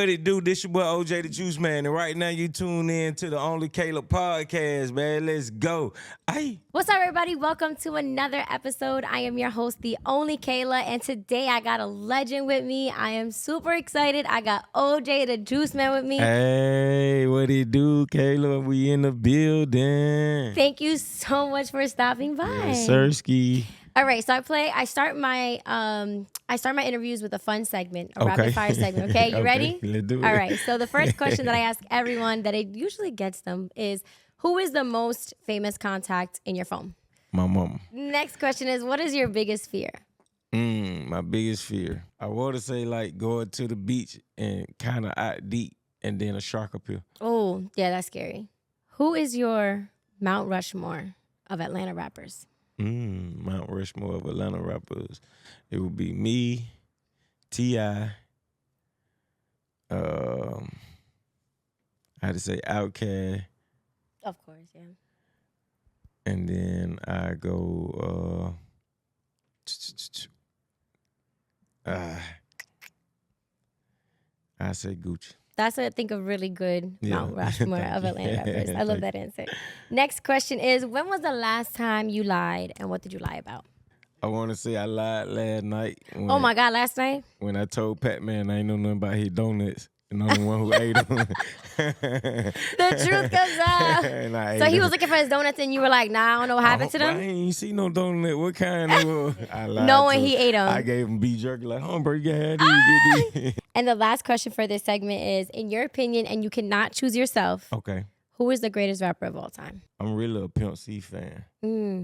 What it do? This your boy OJ Da Juiceman, and right now you tune in to the OnlyKayla Podcast, man. Let's go. Aye. What's up, everybody? Welcome to another episode. I am your host, TheOnlyKayla, and today I got a legend with me. I am super excited. I got OJ Da Juiceman with me. Hey, what it do, Kayla? We in the building. Thank you so much for stopping by. Yes, Sirski. All right, so I start my interviews with a fun segment, a rapid fire segment. Okay, you ready? Let's do it. All right. So the first question that I ask everyone that it usually gets them is, who is the most famous contact in your phone? My mom. Next question is, what is your biggest fear? My biggest fear. I want to say like going to the beach and kind of out deep and then a shark appear. Oh, yeah, that's scary. Who is your Mount Rushmore of Atlanta rappers? Mount Rushmore of Atlanta rappers. It would be me, T.I., I had to say Outkast, Of course, yeah. and then I go I say Gucci. That's, I think, a really good Mount Rushmore of Atlanta rappers. I love that answer. Next question is, when was the last time you lied, and what did you lie about? I want to say I lied last night. Oh, my God, last night? When I told Pat-Man I ain't know nothing about his donuts, and I'm the one who ate them. The truth comes out. So he was looking for his donuts, and you were like, nah, I don't know what happened to them? I ain't see no donut. What kind they were? I lied. Knowing he ate them. I gave him beef jerky like, bro, you gotta have these. And the last question for this segment is, in your opinion, and you cannot choose yourself, Okay. who is the greatest rapper of all time? I'm really a Pimp C fan.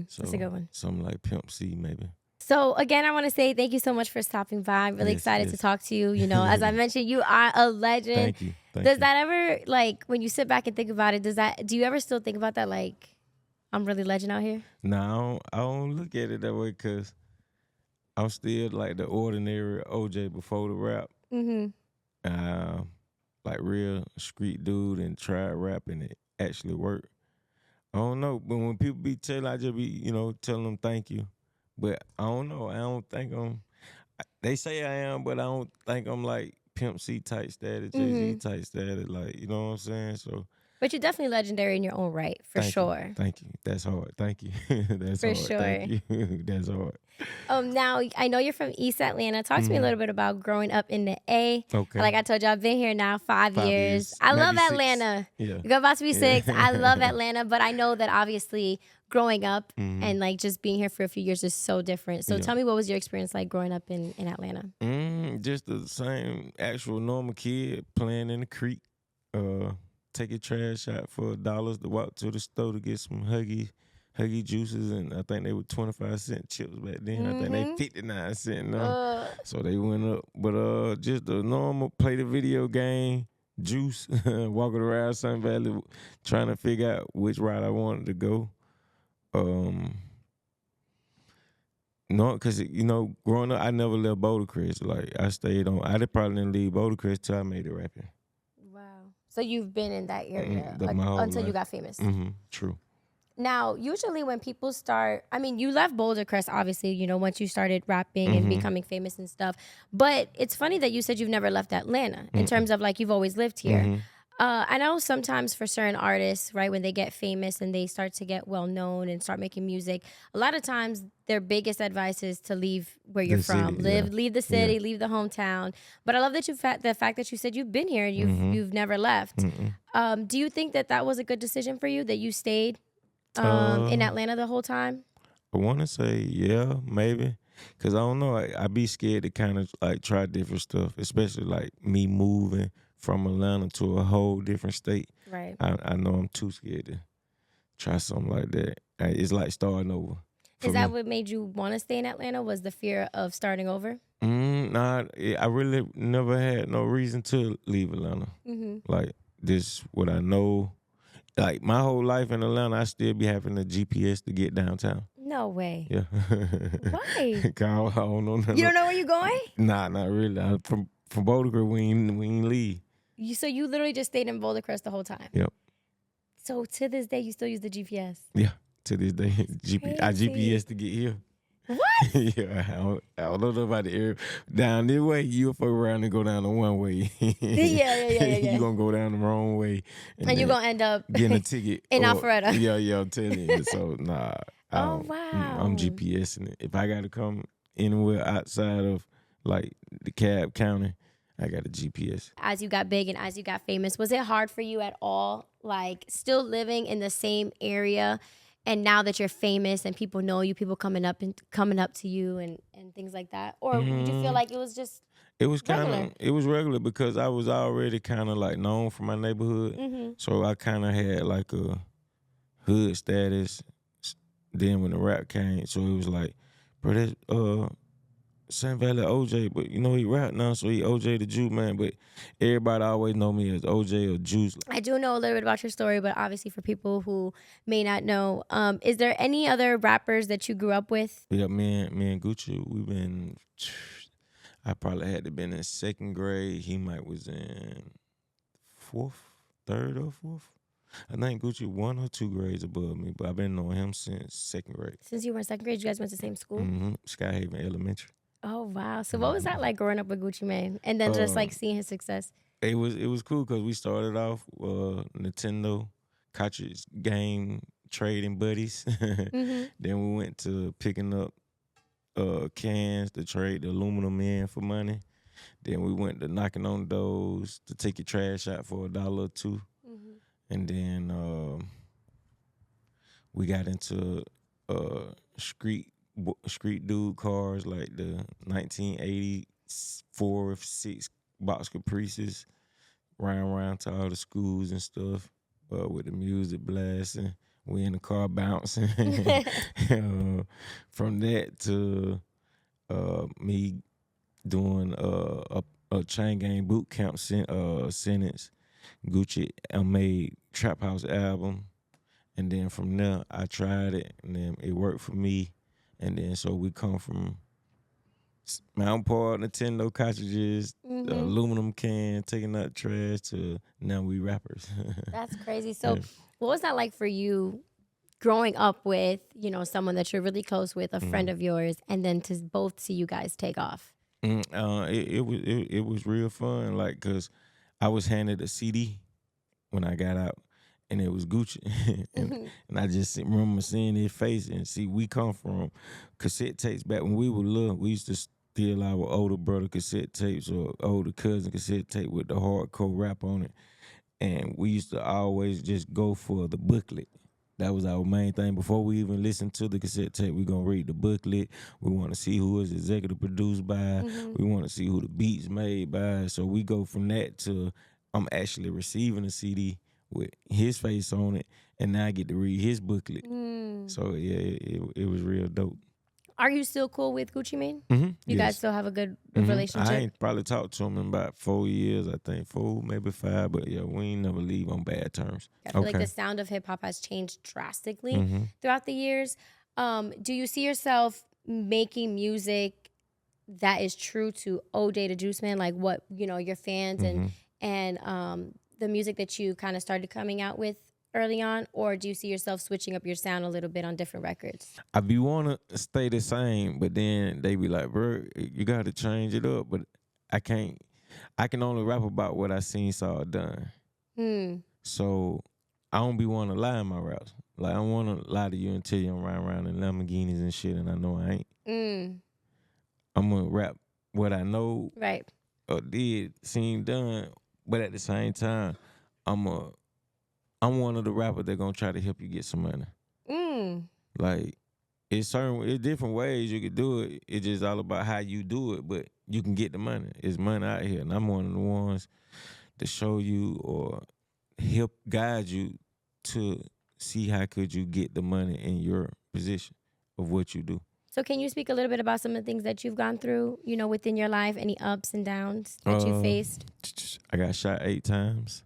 So That's a good one. Something like Pimp C, maybe. So again, I want to say thank you so much for stopping by. I'm really excited to talk to you. You know, as I mentioned, you are a legend. Thank you. Does that ever, like, when you sit back and think about it, do you ever still think about that, like, I'm really legend out here? No, I don't look at it that way because I'm still like the ordinary OJ before the rap. Like real street dude and tried rap and it actually worked. I don't know, but when people be telling, I just be, telling them thank you. But I don't know. I don't think they say I am, but I don't think I'm like Pimp C type status, Jay-Z type status, like, you know what I'm saying? So. But you're definitely legendary in your own right, for sure. Thank you. That's hard. Thank you. That's for hard. Sure. Thank you. That's hard. Now, I know you're from East Atlanta. Talk to me a little bit about growing up in the A. Okay. Like I told you, I've been here now 5 years. I love 96. Atlanta. Yeah. You're about to be 6. I love Atlanta, but I know that obviously growing up and like just being here for a few years is so different. So tell me, what was your experience like growing up in Atlanta? Just the same actual normal kid playing in the creek, taking trash out for $1 to walk to the store to get some Huggy juices, and I think they were 25-cent chips back then. I think they 59 cents now. So they went up. But just the normal, play the video game, juice, walking around Sun Valley, trying to figure out which route I wanted to go. No, because, growing up, I never left Boulder Crest. Like, I stayed on, I probably didn't leave Boulder Crest till I made it rapping. Wow. So you've been in that area until you got famous. True. Now, usually when people start, I mean, you left Boulder Crest, obviously, once you started rapping and becoming famous and stuff. But it's funny that you said you've never left Atlanta in terms of, like, you've always lived here. I know sometimes for certain artists, right, when they get famous and they start to get well-known and start making music, a lot of times their biggest advice is to leave where you're from. Leave the city, leave the hometown. But I love that the fact that you said you've been here and you've never left. Do you think that was a good decision for you, that you stayed in Atlanta the whole time? I want to say, yeah, maybe. Because I don't know, I be scared to kind of like try different stuff, especially like me moving from Atlanta to a whole different state. Right. I know I'm too scared to try something like that. It's like starting over. Is that what made you want to stay in Atlanta, was the fear of starting over? Nah, I really never had no reason to leave Atlanta. Like, this what I know. Like, my whole life in Atlanta, I still be having a GPS to get downtown. No way. Yeah. Why? I don't know nothing. You don't know where you're going? Nah, not really. From Boulder Crest, we ain't leave. So you literally just stayed in Boulder Crest the whole time? Yep. So to this day, you still use the GPS? Yeah, to this day. I GPS to get here. What? Yeah, I don't know about the area. Down this way, you'll fuck around and go down the one way. Yeah. You gonna go down the wrong way. And you're then going to end up getting a ticket. in Or, Alpharetta. yeah, I'm telling you. So, nah, I Oh, don't. I'm wow. GPSing it. If I got to come anywhere outside of, like, the Cab County, I got a GPS. As you got big and as you got famous, was it hard for you at all, like still living in the same area, and now that you're famous and people know you, people coming up to you and things like that? Or did you feel like it was just It was regular? it was regular because I was already kind of like known for my neighborhood. Mm-hmm. So I kind of had like a hood status. Then when the rap came, so it was like, bro, that's Sun Valley OJ, but you know he rap now, so he OJ Da Juiceman. But everybody always know me as OJ or Juice. I do know a little bit about your story, but obviously for people who may not know, is there any other rappers that you grew up with? Yeah, me and Gucci, we been. I probably had to been in second grade. He might was in third or fourth. I think Gucci 1 or 2 grades above me, but I've been knowing him since second grade. Since you were in second grade, you guys went to the same school? Mm-hmm. Skyhaven Elementary. Oh, wow. So what was that like growing up with Gucci Mane and then just like seeing his success? It was cool because we started off Nintendo cartridge game trading buddies. Mm-hmm. Then we went to picking up cans to trade the aluminum in for money. Then we went to knocking on doors to take your trash out for $1 or $2. Mm-hmm. And then we got into street dude cars like the 1984 6 box Caprices, around to all the schools and stuff with the music blasting. We in the car bouncing. From that to me doing a chain gang boot camp sentence. Gucci made Trap House album, and then from there I tried it, and then it worked for me, and then so we come from Mount Park, Nintendo cartridges, aluminum can, taking out trash to now we rappers. That's crazy. So what was that like for you growing up with, someone that you're really close with, a friend of yours, and then to both see you guys take off? It was real fun, like, cause I was handed a CD when I got out, and it was Gucci, and I just remember seeing his face and see we come from cassette tapes back when we were little. We used to steal our older brother cassette tapes or older cousin cassette tape with the hardcore rap on it, and we used to always just go for the booklet. That was our main thing. Before we even listen to the cassette tape, we gonna read the booklet. We want to see who is executive produced by. We want to see who the beats made by. So we go from that to I'm actually receiving a CD with his face on it, and now I get to read his booklet. So yeah, it was real dope. Are you still cool with Gucci Mane? You Yes. guys still have a good relationship? I ain't probably talked to him in about 4 years, I think. 4, maybe 5, but yeah, we ain't never leave on bad terms. I feel like the sound of hip hop has changed drastically throughout the years. Do you see yourself making music that is true to OJ Da Juiceman, like what your fans and the music that you kind of started coming out with early on, or do you see yourself switching up your sound a little bit on different records? I be wanna stay the same, but then they be like, bro, you gotta change it up. But I can't. I can only rap about what I seen saw done. So I don't be wanna lie in my raps. Like I don't wanna lie to you and tell you I'm riding around in Lamborghinis and shit, and I know I ain't. I'm gonna rap what I know, Right. or did, seen done, but at the same time, I'm one of the rappers that gonna try to help you get some money. Like it's different ways you could do it. It's just all about how you do it, but you can get the money. It's money out here, and I'm one of the ones to show you or help guide you to see how could you get the money in your position of what you do. So can you speak a little bit about some of the things that you've gone through, within your life, any ups and downs that you faced? I got shot 8 times.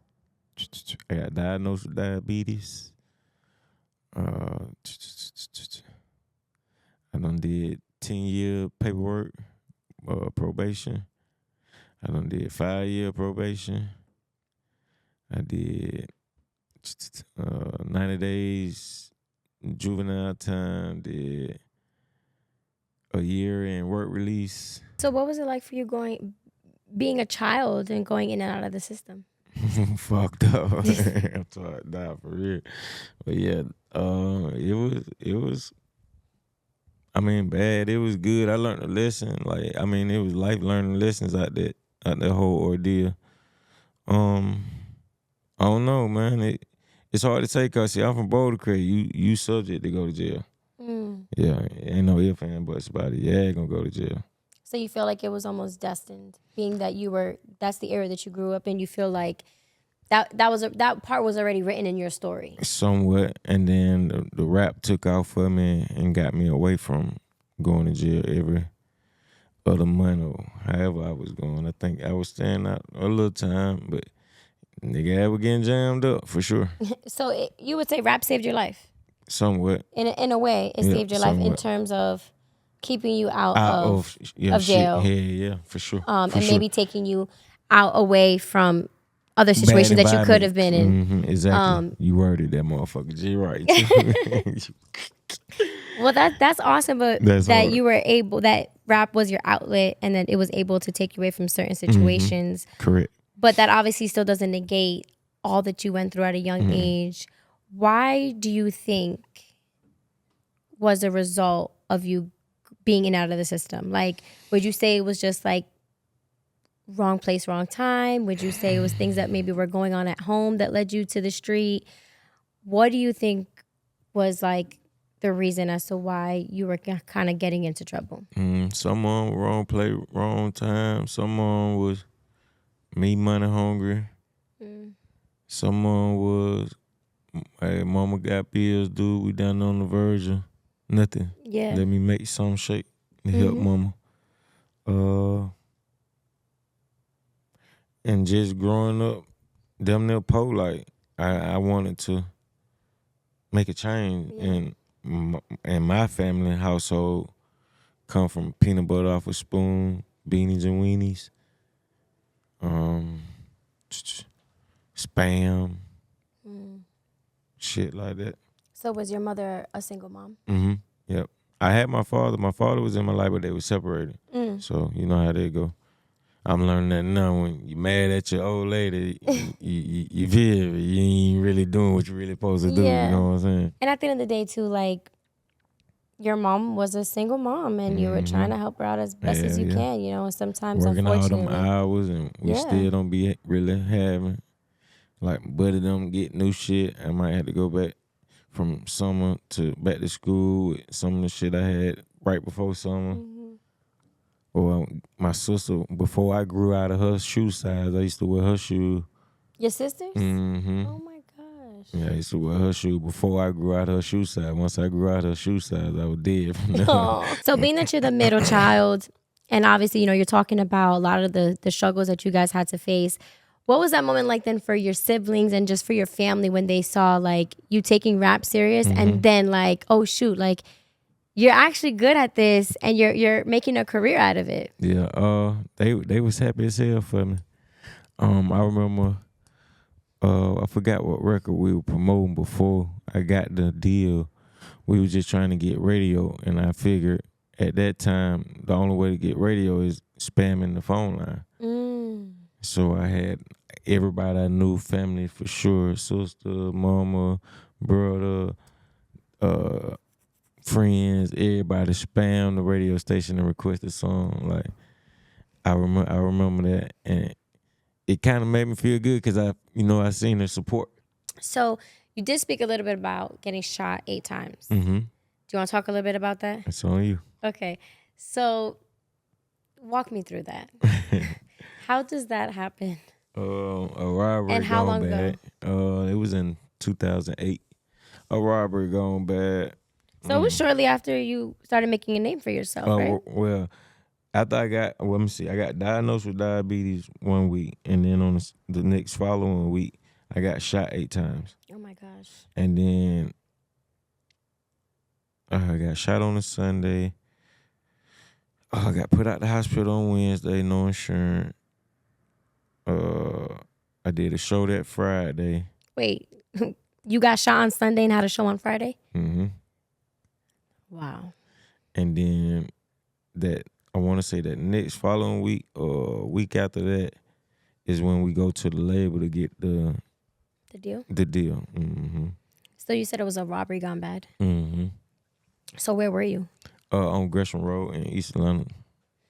I got diagnosed with diabetes. I done did 10-year paperwork, probation. I done did 5-year probation. I did 90 days juvenile time. Did a year in work release. So what was it like for you being a child and going in and out of the system? Fucked up. I'm trying to die for real. But yeah, it was. I mean, bad. It was good. I learned a lesson. Like, I mean, it was life learning lessons out that whole ordeal. I don't know, man. It's hard to take us. See, I'm from Boulder Creek. You subject to go to jail. Yeah, ain't no if and buts about it. Yeah, gonna go to jail. So you feel like it was almost destined, being that that's the era that you grew up in. You feel like that part was already written in your story. Somewhat, and then the rap took off for me and got me away from going to jail every other month or however I was going. I think I was staying out a little time, but nigga, I was getting jammed up for sure. So you would say rap saved your life? Somewhat. In a way, it saved your life in terms of keeping you out of jail. Yeah, for sure. And maybe taking you out away from other situations that you could have been in. Mm-hmm, exactly. You worded that motherfucker G right. Well, that's awesome, but you were able, that rap was your outlet and that it was able to take you away from certain situations. Correct. But that obviously still doesn't negate all that you went through at a young age. Why do you think was a result of you being in and out of the system? Like, would you say it was just like wrong place, wrong time? Would you say it was things that maybe were going on at home that led you to the street? What do you think was like the reason as to why you were kind of getting into trouble? Someone wrong place, wrong time. Someone was me money hungry. Someone was, hey, mama got bills due. We down on the verge of nothing. Yeah. Let me make some shake to help mama. And just growing up, damn near poor, like I wanted to make a change. And my family household come from peanut butter off a spoon, beanies and weenies, Spam, shit like that. So was your mother a single mom? Yep. I had my father. My father was in my life, but they were separated. So you know how they go. I'm learning that now. When you mad at your old lady, you feel me? You ain't really doing what you really supposed to do. Yeah. You know what I'm saying? And at the end of the day, too, like, your mom was a single mom, and you were trying to help her out as best as you can, you know. And sometimes, working all them unfortunately, hours, and we still don't be really having. Like, buddy them get new shit. I might have to go back from summer back to school with some of the shit I had right before summer. Or my sister, before I grew out of her shoe size, I used to wear her shoe. Your sisters? Oh my gosh. Yeah, I used to wear her shoe before I grew out her shoe size. Once I grew out her shoe size, I was dead from there. So being that you're the middle child, and obviously, you know, you're talking about a lot of the struggles that you guys had to face. What was that moment like then for your siblings and just for your family when they saw like you taking rap serious and then like, oh shoot, like you're actually good at this and you're making a career out of it? Yeah, they was happy as hell for me. I remember I forgot what record we were promoting before I got the deal. We were just trying to get radio, and I figured at that time the only way to get radio is spamming the phone line. So I had everybody I knew, family for sure, sister, mama, brother, friends, everybody spam the radio station and request a song. Like I remember that, and it kind of made me feel good because I seen the support. So you did speak a little bit about getting shot 8 times. Do you want to talk a little bit about that? It's on you. Okay, so walk me through that. How does that happen? A robbery and how long bad. ago? It was in 2008. A robbery gone bad. So it was shortly after you started making a name for yourself, right? Well, after I got diagnosed with diabetes 1 week, and then on the next following week, I got shot 8 times. Oh my gosh. And then I got shot on a Sunday. I got put out the hospital on Wednesday, no insurance. I did a show that Friday. Wait, you got shot on Sunday and had a show on Friday? Mm-hmm. Wow. And then that I want to say that next following week or week after that is when we go to the label to get the deal. The deal. Mm-hmm. So you said it was a robbery gone bad. Mm-hmm. So where were you? On Gresham Road in East Atlanta,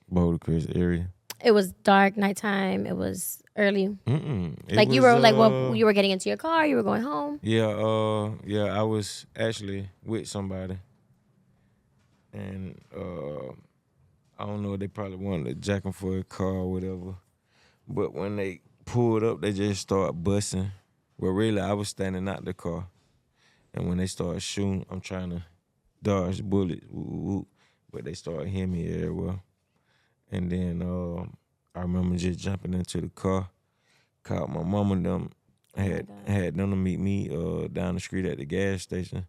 Boulder Crest area. It was dark, nighttime. It was early. It you was, were like, what? You were getting into your car. You were going home. Yeah. Yeah. I was actually with somebody, and I don't know. They probably wanted to jack him for a car or whatever. But when they pulled up, they just started busting. Well, really, I was standing out the car, and when they started shooting, I'm trying to dodge bullets, but they started hitting me everywhere. And then I remember just jumping into the car, called my mama and them, had them to meet me down the street at the gas station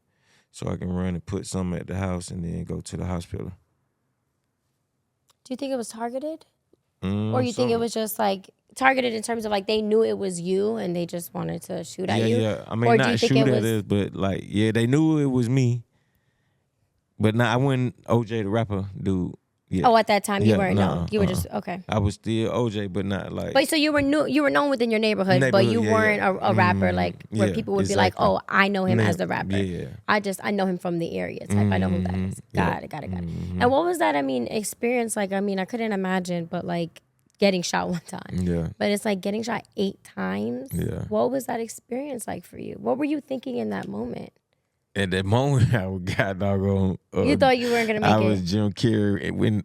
so I can run and put something at the house and then go to the hospital. Do you think it was targeted? Or you think it was just like targeted in terms of like they knew it was you and they just wanted to shoot at you? Yeah. I mean, or not shoot at us, but like, yeah, they knew it was me. But I wasn't OJ the rapper dude. Yeah. Oh, at that time you weren't. No, you were just okay. I was still OJ, but not like. But so you were known within your neighborhood, but you weren't a rapper like where people would be like, "Oh, I know him as the rapper." Yeah. I know him from the area type. I know who that is. Got it. And what was that? I mean, experience like? I mean, I couldn't imagine, but like getting shot one time. Yeah. But it's like getting shot 8 times. Yeah. What was that experience like for you? What were you thinking in that moment? At that moment, I got doggone. You thought you weren't gonna make it. I was Jim Carrey when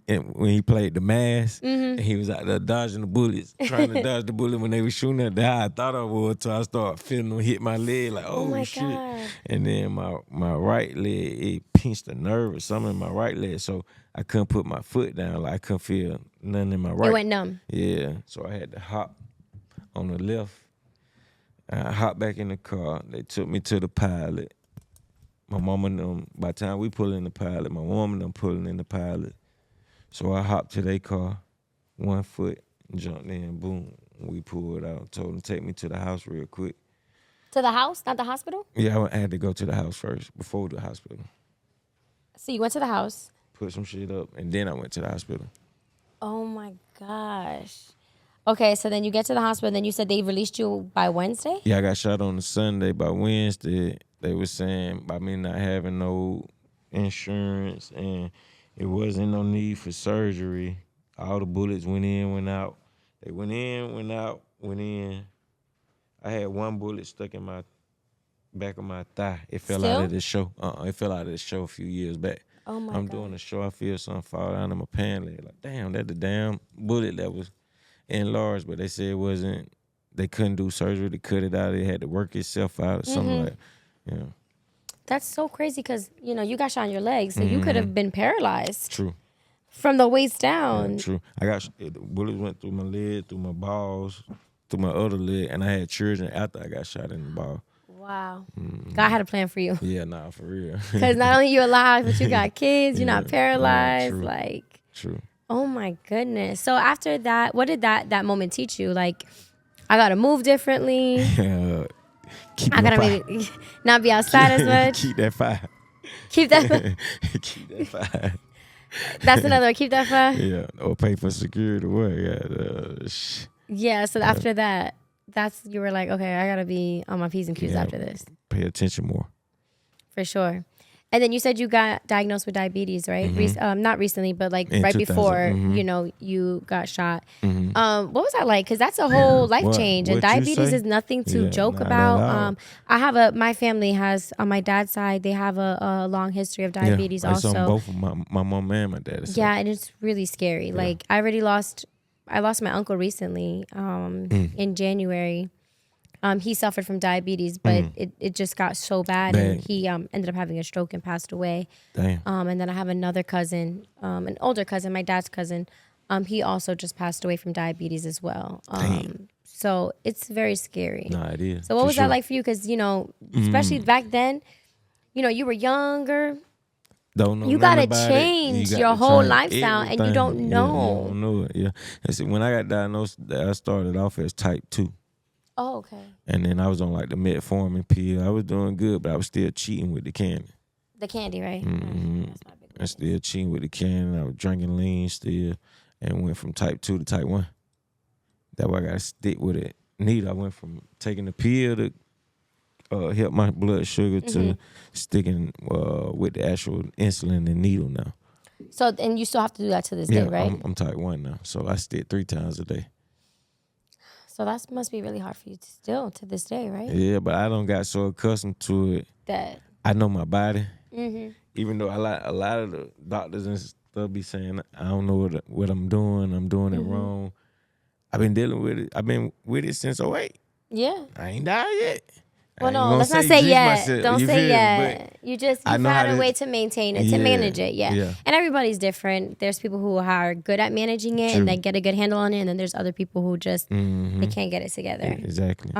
he played The Mask, and he was out there dodging the bullets, trying to dodge the bullet when they were shooting at the eye. I thought I was until I started feeling them hit my leg, like, oh my shit. God. And then my right leg, it pinched a nerve or something in my right leg, so I couldn't put my foot down. Like I couldn't feel nothing in my right. You went numb. Yeah, so I had to hop on the left. I hopped back in the car. They took me to the pilot. My mama and them, by the time we pull in the pilot, my mom and them pulling in the pilot. So I hopped to their car, 1 foot, jumped in, boom. We pulled out, told them take me to the house real quick. To the house, not the hospital? Yeah, I had to go to the house first, before the hospital. So you went to the house. Put some shit up, and then I went to the hospital. Oh my gosh. Okay, so then you get to the hospital, and then you said they released you by Wednesday? Yeah, I got shot on a Sunday. By Wednesday, they were saying by me not having no insurance and it wasn't no need for surgery. All the bullets went in, went out. They went in, went out, went in. I had one bullet stuck in my back of my thigh. It fell out of the show. It fell out of the show a few years back. Oh my I'm God. doing a show. I feel something fall down in my pant leg. Like, damn, that's the damn bullet that was enlarged. But they said it wasn't. They couldn't do surgery to cut it out. It had to work itself out or something like that. Yeah. That's so crazy because, you got shot in your legs, so you could have been paralyzed. True. From the waist down. Yeah, true. The bullets went through my leg, through my balls, through my other leg, and I had children after I got shot in the ball. Wow. God had a plan for you. Yeah, nah, for real. Because not only you alive, but you got kids, you're not paralyzed. True. Like, True. Oh my goodness. So after that, what did that moment teach you? Like, I got to move differently. I gotta maybe not be outside as much. Keep that fire. Keep that. Keep that fire. That's another. Keep that fire. Yeah, or pay for security. Yeah. So after that, you were like, okay, I gotta be on my P's and Q's after this. Pay attention more. For sure. And then you said you got diagnosed with diabetes, right? Not recently, but like right before, you got shot. What was that like? Because that's a whole life change. And diabetes is nothing to joke about. My family has, on my dad's side, they have a long history of diabetes also. On both of my mom and my dad. Yeah, and it's really scary. Yeah. Like I lost my uncle recently in January. He suffered from diabetes, but it just got so bad. And he ended up having a stroke and passed away. Damn. And then I have another cousin, an older cousin, my dad's cousin. He also just passed away from diabetes as well. So it's very scary. Nah, it is. So what was that like for you? Because, especially back then, you were younger. Don't know. You got to change your whole lifestyle and you don't know. Yeah, you don't know it, yeah. And see, when I got diagnosed, I started off as type 2. Oh, okay. And then I was on like the metformin pill. I was doing good, but I was still cheating with the candy. The candy, right? Mm-hmm. That's my big I still cheating with the can. I was drinking lean still, and went from type 2 to type 1. That's why I gotta stick with it. I went from taking the pill to help my blood sugar to sticking with the actual insulin and needle now. So, and you still have to do that to this day, right? I'm type 1 now, so I stick 3 times a day. So that must be really hard for you to still to this day, right? Yeah, but I don't got so accustomed to it That I know my body. Even though a lot of the doctors and stuff be saying I don't know what I'm doing it wrong. I've been dealing with it. I've been with it since '08. Yeah. I ain't died yet. Well, no, let's not say yet. Don't say yet. You've had a way to maintain it, to manage it. Yeah. And everybody's different. There's people who are good at managing it and they get a good handle on it, and then there's other people who just they can't get it together. Exactly.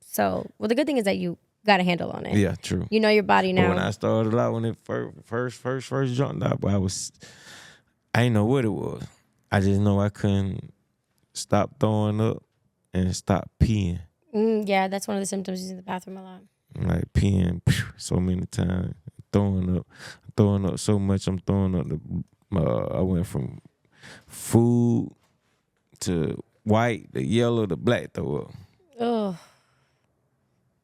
So, well, the good thing is that you got a handle on it. Yeah, true. You know your body now. But when I started out, when it first jumped out, I didn't know what it was. I just know I couldn't stop throwing up and stop peeing. Yeah, that's one of the symptoms. Using the bathroom a lot. Like peeing so many times, throwing up so much. I'm throwing up. I went from food to white, to yellow, to black throw up. Oh,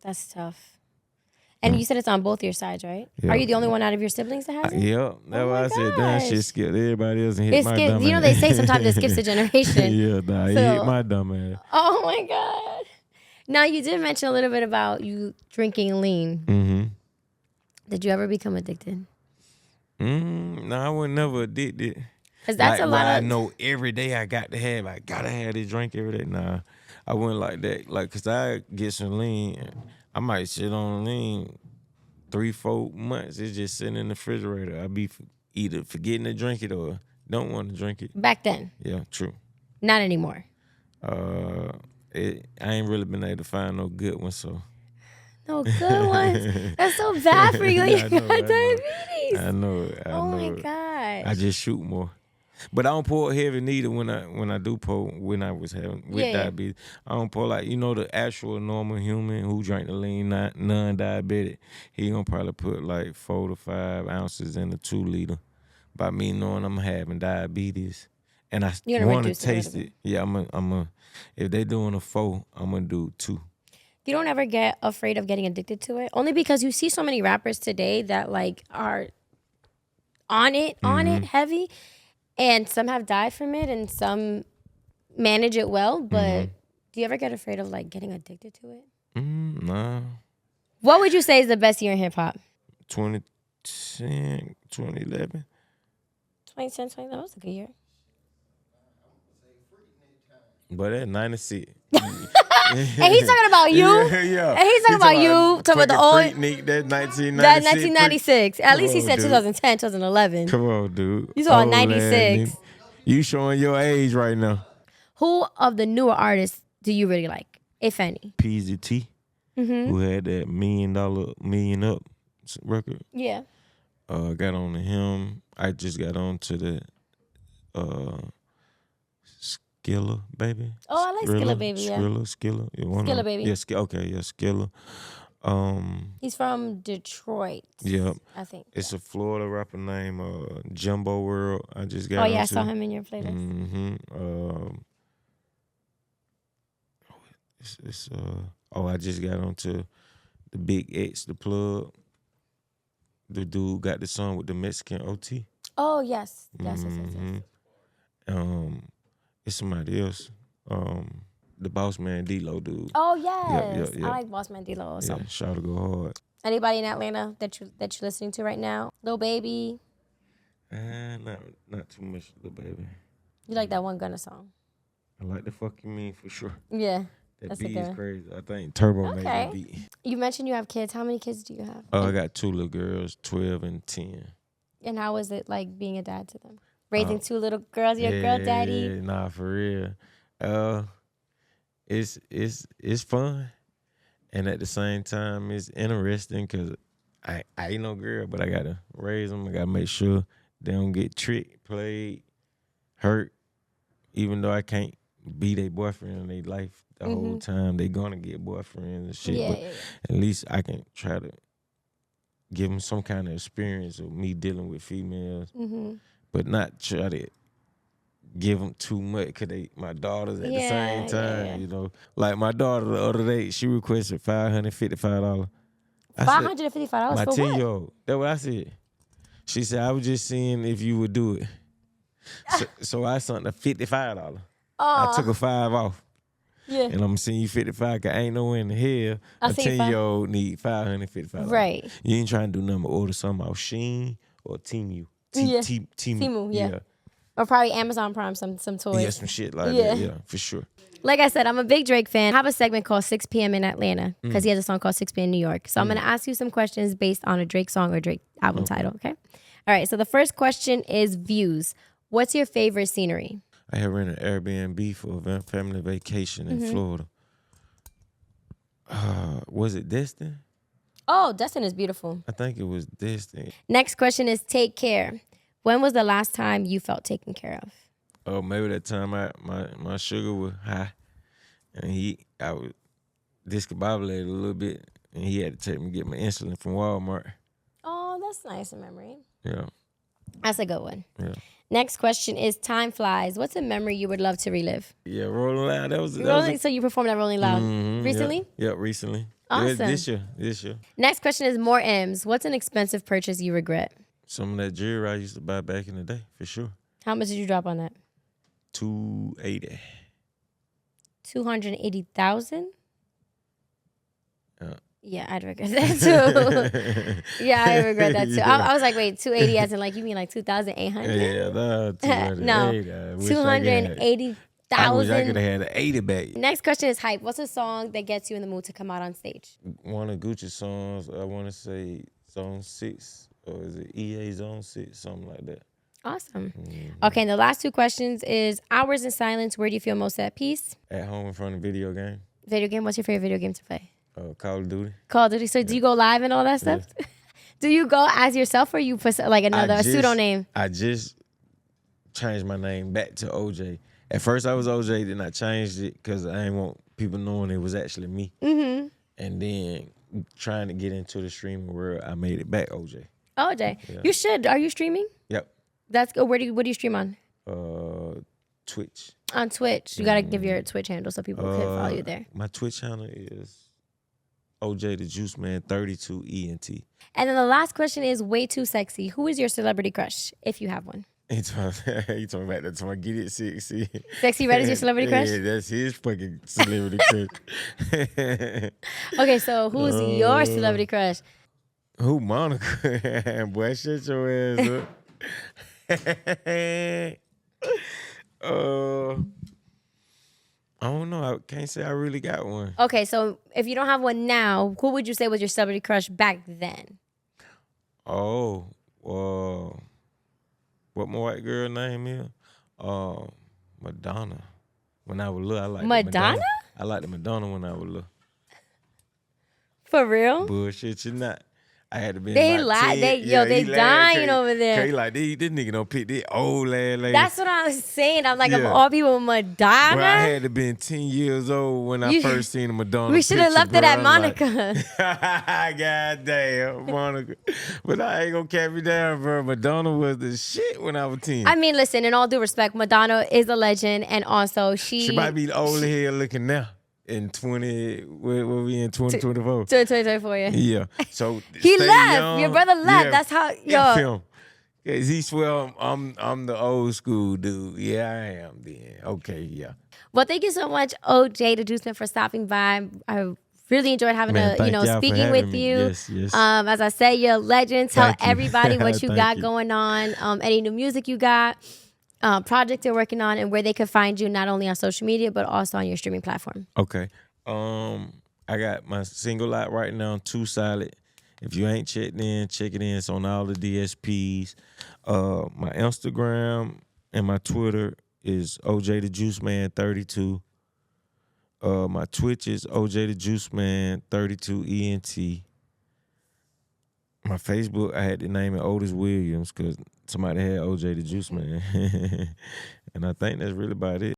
that's tough. And you said it's on both your sides, right? Yeah. Are you the only one out of your siblings that has it? Yeah, that's why I said that shit skipped everybody else and hit my dumb ass. You know they say sometimes it skips a generation. Yeah, it hit my dumb ass. Oh my God. Now you did mention a little bit about you drinking lean. Mm-hmm. Did you ever become addicted? No, I was never addicted. Because that's a lot of... I know every day I gotta have this drink every day. Nah, I wouldn't like that. Like, because I get some lean, I might sit on lean 3-4 months. It's just sitting in the refrigerator. I be either forgetting to drink it or don't want to drink it. Back then? Yeah, true. Not anymore? I ain't really been able to find no good ones, so. No good ones? That's so bad for you. You got diabetes. I know. Oh my gosh. I just shoot more. But I don't pour heavy neither when I do pour when I was having diabetes. I don't pour like, the actual normal human who drank the lean, non-diabetic. He gonna probably put like 4 to 5 ounces in a 2 liter. By me knowing I'm having diabetes, and I want to taste it. Yeah, I'm if they doing a 4, I'm gonna do 2. You don't ever get afraid of getting addicted to it? Only because you see so many rappers today that like are on it heavy. And some have died from it and some manage it well. But do you ever get afraid of like getting addicted to it? Nah. What would you say is the best year in hip hop? 2010, 2011. 2010, that was a good year. But that's 96. And he's talking about you. Yeah. And he's talking about you. Talking about the old. That's 1996. That's 1996. At least he said 2010, 2011. Come on, dude. You saw 96. You showing your age right now. Who of the newer artists do you really like, if any? PZT, who had that Million Up record. Yeah. Got on to him. I just got on to the Skilla Baby. Oh, I like Skilla Baby, yeah. Skilla. Skilla Baby. Yeah, Skilla. He's from Detroit. Yeah. I think. It's a Florida rapper named Jumbo World. I just got I saw him in your playlist. I just got onto the Big X, the plug. The dude got the song with the Mexican OT. Oh, yes. Yes. It's somebody else. The Boss Man D-Lo dude. Oh, yes. Yeah. I like Boss Man D-Lo also. Yeah, shout to go hard. Anybody in Atlanta that you're listening to right now? Lil Baby? Not too much, Lil Baby. You like that one Gunna song? I like the Fuck You Mean for sure. Yeah. That beat is crazy. I think Turbo made that beat. You mentioned you have kids. How many kids do you have? I got 2 little girls, 12 and 10. And how is it like being a dad to them? Raising 2 little girls, your girl daddy? Yeah, nah, for real. It's fun. And at the same time, it's interesting because I ain't no girl, but I got to raise them. I got to make sure they don't get tricked, played, hurt. Even though I can't be their boyfriend in their life the whole time, they gonna get boyfriends and shit. Yeah, but at least I can try to give them some kind of experience of me dealing with females, but not try to give them too much because they my daughters at the same time, you know. Like my daughter the other day, she requested $555. $555 my for 10-year-old. That's what I said. She said, I was just seeing if you would do it. So I sent her $55. I took a 5 off. Yeah. And I'm sending you 55 because ain't no way in the hell a 10-year-old need $555. Right. You ain't trying to do nothing but order something off Shein or Temu. Temu, yeah. Or probably Amazon Prime, some toys. Yeah, some shit like that. Yeah, for sure. Like I said, I'm a big Drake fan. I have a segment called 6 p.m. in Atlanta because he has a song called 6 p.m. in New York. So I'm going to ask you some questions based on a Drake song or Drake album title, okay? All right, so the first question is views. What's your favorite scenery? I had rented an Airbnb for a family vacation in Florida. Was it Destin? Oh, Destin is beautiful. I think it was Destin. Next question is take care. When was the last time you felt taken care of? Oh, maybe that time my sugar was high, and I was discombobulated a little bit, and he had to take me to get my insulin from Walmart. Oh, that's nice in memory. Yeah. That's a good one. Yeah. Next question is time flies. What's a memory you would love to relive? Yeah, Rolling Loud. So you performed at Rolling Loud recently? Yeah, recently. Awesome. This year. Next question is more M's. What's an expensive purchase you regret? Some of that jewelry I used to buy back in the day, for sure. How much did you drop on that? $280. 280,000? Yeah. Yeah, I'd regret that too. Yeah, I regret that too. I was like, wait, 280 as in like, you mean like 2,800? Yeah, no, 280. No, 280,000. I wish I could have had an 80 back. Next question is hype. What's a song that gets you in the mood to come out on stage? One of Gucci's songs, I want to say Zone 6, or is it EA Zone 6, something like that. Awesome. Okay, and the last two questions is hours in silence. Where do you feel most at peace? At home in front of a video game. Video game? What's your favorite video game to play? Call of Duty. Call of Duty. So do you go live and all that stuff? Yeah. Do you go as yourself or you put like a pseudonym? I just changed my name back to OJ. At first I was OJ, then I changed it because I didn't want people knowing it was actually me. Mm-hmm. And then trying to get into the streaming world, I made it back OJ. OJ. Yeah. You should. Are you streaming? Yep. That's good. What do you stream on? Twitch. On Twitch. You got to give your Twitch handle so people can follow you there. My Twitch handle is OJ Da Juiceman 32 ENT. And then the last question is way too sexy. Who is your celebrity crush, if you have one? You talking about that time I get it sexy. Sexy Red is your celebrity crush? Yeah, that's his fucking celebrity crush. Okay, so who's your celebrity crush? Who, Monica? Boy, shut your ass up. I don't know. I can't say I really got one. Okay, so if you don't have one now, who would you say was your celebrity crush back then? Oh, what my white girl name is? Madonna. When I was little, I liked Madonna? I liked the Madonna when I was little. For real? Bullshit, you not. I had to be. They dying over there. They like this nigga don't pick this old ass lady. That's what I was saying. I'm like, of all people, Madonna. Well, I had to be 10 years old when I first seen a Madonna. We should have left it at Monica. Like, God damn, Monica. But I ain't gonna cap you down, bro. Madonna was the shit when I was 10. I mean, listen, in all due respect, Madonna is a legend, and also she might be the old head looking now. In 2024? 2024, yeah. Yeah. So he left. Young. Your brother left. Yeah. That's how Him. Cause he swear I'm the old school dude. Yeah, I am then. Okay, yeah. Well, thank you so much, OJ Da Juiceman, for stopping by. I really enjoyed having speaking with you. Yes. As I said, you're a legend. Tell everybody what you got going on. Any new music you got. Project you're working on, and where they could find you not only on social media but also on your streaming platform. Okay. I got my single out right now, Too Solid. If you ain't checked in, check it in. It's on all the DSPs. My Instagram and my Twitter is OJ Da Juiceman 32. My Twitch is OJ Da Juiceman 32 ENT. My Facebook, I had to name it Otis Williams because somebody had OJ Da Juiceman. And I think that's really about it.